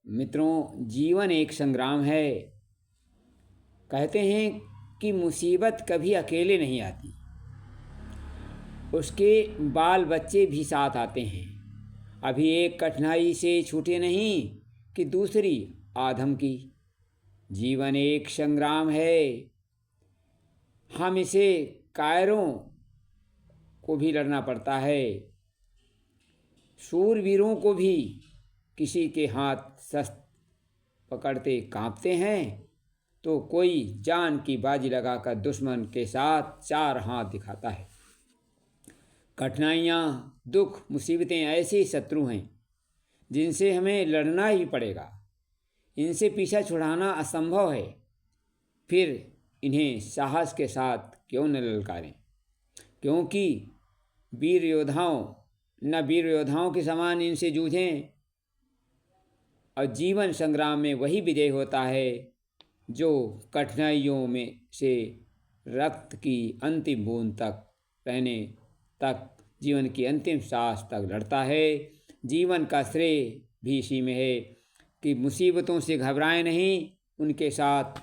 मित्रों, जीवन एक संग्राम है। कहते हैं कि मुसीबत कभी अकेले नहीं आती, उसके बाल बच्चे भी साथ आते हैं। अभी एक कठिनाई से छूटे नहीं कि दूसरी आधम की। जीवन एक संग्राम है। हम इसे कायरों को भी लड़ना पड़ता है। शूरवीरों को भी किसी के हाथ शस्त्र पकड़ते कांपते हैं, तो कोई जान की बाजी लगाकर दुश्मन के साथ चार हाथ दिखाता है। कठिनाइयाँ, दुख, मुसीबतें ऐसे शत्रु हैं जिनसे हमें लड़ना ही पड़ेगा। इनसे पीछा छुड़ाना असंभव है। फिर इन्हें साहस के साथ क्यों न ललकारें, क्योंकि वीर योद्धाओं के समान इनसे जूझें। और जीवन संग्राम में वही विजय होता है जो कठिनाइयों में से रक्त की अंतिम बूंद तक रहने तक, जीवन की अंतिम सांस तक लड़ता है। जीवन का श्रेय भी इसी में है कि मुसीबतों से घबराएं नहीं, उनके साथ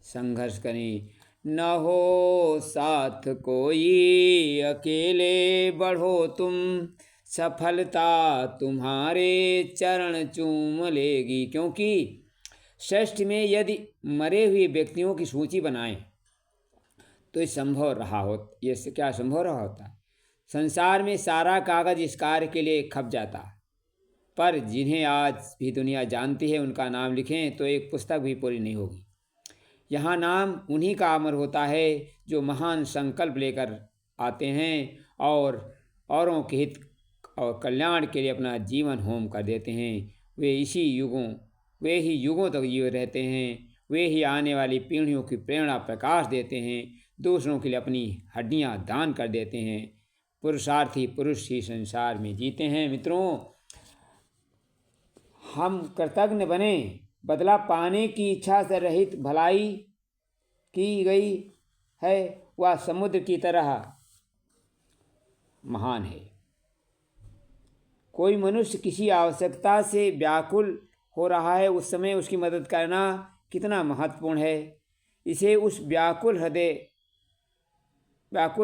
संघर्ष करें। न हो साथ कोई, अकेले बढ़ो तुम, सफलता तुम्हारे चरण चूम लेगी। क्योंकि षष्ठ में यदि मरे हुए व्यक्तियों की सूची बनाएं तो ये क्या संभव रहा होता। संसार में सारा कागज इस कार्य के लिए खप जाता, पर जिन्हें आज भी दुनिया जानती है उनका नाम लिखें तो एक पुस्तक भी पूरी नहीं होगी। यहाँ नाम उन्हीं का अमर होता है जो महान संकल्प लेकर आते हैं और औरों के हित और कल्याण के लिए अपना जीवन होम कर देते हैं। वे ही युगों तक जीवित रहते हैं। वे ही आने वाली पीढ़ियों की प्रेरणा प्रकाश देते हैं। दूसरों के लिए अपनी हड्डियाँ दान कर देते हैं। पुरुषार्थी पुरुष ही संसार में जीते हैं। मित्रों, हम कृतज्ञ बने। बदला पाने की इच्छा से रहित भलाई की गई है, वह समुद्र की तरह महान है। कोई मनुष्य किसी आवश्यकता से व्याकुल हो रहा है, उस समय उसकी मदद करना कितना महत्वपूर्ण है, इसे उस व्याकुल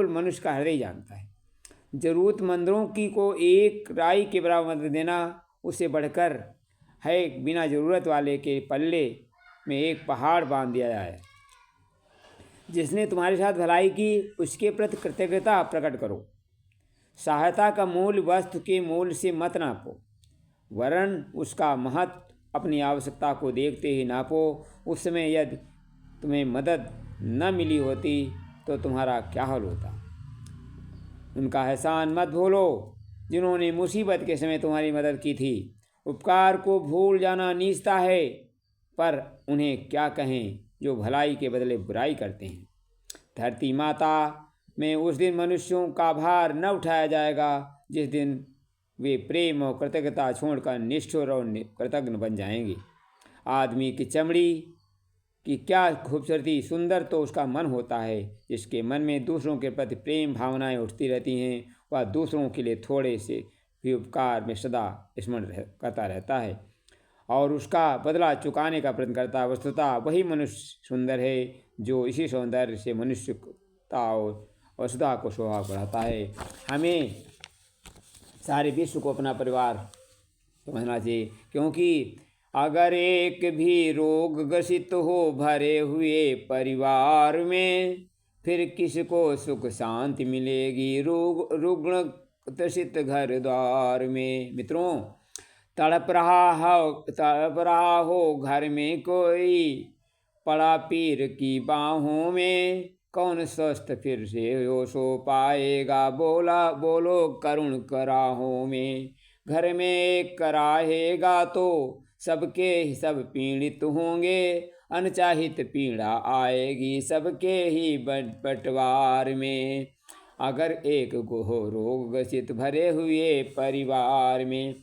मनुष्य का हृदय जानता है। ज़रूरतमंदों को एक राई के बराबर मदद देना उससे बढ़कर है बिना ज़रूरत वाले के पल्ले में एक पहाड़ बांध दिया जाए। जिसने तुम्हारे साथ भलाई की, उसके प्रति कृतज्ञता प्रकट करो। सहायता का मूल्य वस्तु के मूल्य से मत नापो, वरन उसका महत्व अपनी आवश्यकता को देखते ही नापो। उस समय यदि तुम्हें मदद न मिली होती तो तुम्हारा क्या हाल होता। उनका एहसान मत भूलो जिन्होंने मुसीबत के समय तुम्हारी मदद की थी। उपकार को भूल जाना नीचता है, पर उन्हें क्या कहें जो भलाई के बदले बुराई करते हैं। धरती माता में उस दिन मनुष्यों का भार न उठाया जाएगा जिस दिन वे प्रेम और कृतज्ञता छोड़कर निष्ठुर और कृतज्ञ बन जाएंगे। आदमी की चमड़ी की क्या खूबसूरती, सुंदर तो उसका मन होता है। जिसके मन में दूसरों के प्रति प्रेम भावनाएं उठती रहती हैं, वह दूसरों के लिए थोड़े से भी उपकार में सदा स्मरण करता रहता है और उसका बदला चुकाने का प्रयत्न करता है। वस्तुतः वही मनुष्य सुंदर है जो इसी सौंदर्य से मनुष्यता और वसुधा को शोभा बढ़ाता है। हमें सारे विश्व को अपना परिवार समझना चाहिए, क्योंकि अगर एक भी रोग ग्रसित हो भरे हुए परिवार में, फिर किसको सुख शांति मिलेगी रुग्ण ग्रसित घर द्वार में। मित्रों, तड़प रहा हो घर में कोई, पड़ा पीर की बाहों में, कौन स्वस्थ फिर से होश हो पाएगा। बोलो करुण कराहों में। घर में एक कराहेगा तो सबके सब पीड़ित होंगे, अनचाहित पीड़ा आएगी सबके ही बंटवार में। अगर एक रोग ग्रसित भरे हुए परिवार में,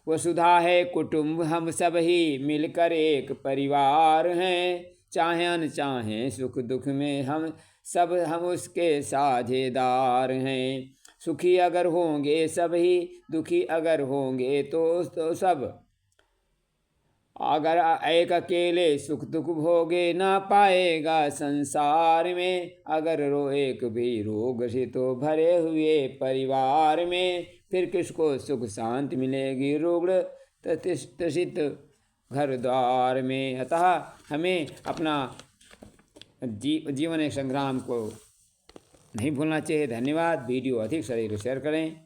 वसुधा है कुटुंब हम सब ही मिलकर एक परिवार हैं। चाहे अनचाहे सुख दुख में हम उसके साझेदार हैं। सुखी अगर होंगे सब ही, दुखी अगर होंगे तो सब। अगर एक अकेले सुख दुख भोगे ना पाएगा संसार में। अगर रो एक भी रोग से तो भरे हुए परिवार में, फिर किसको सुख शांति मिलेगी रुग्ण त्रसित घर द्वार में। अतः हमें अपना जीवन संग्राम को नहीं भूलना चाहिए। धन्यवाद। वीडियो अधिक से अधिक शेयर करें।